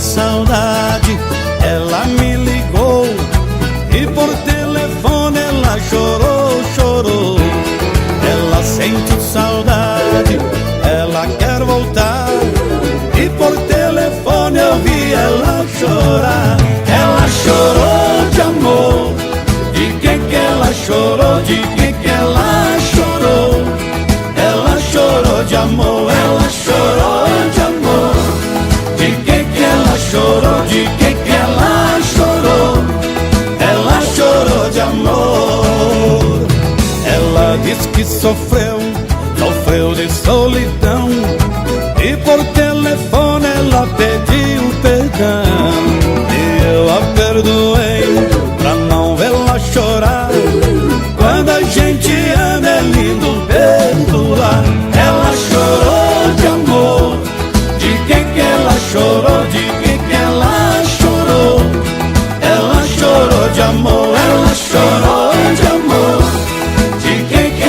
saudade. Ela me ligou e por telefone ela chorou, chorou. Ela sente saudade, ela quer voltar, e por telefone eu vi ela chorar. Ela chorou de amor. De que ela chorou? De que ela chorou? Ela chorou de amor, ela chorou de amor. De que ela chorou? De que ela chorou? Ela chorou de amor. Ela diz que sofreu de solidão.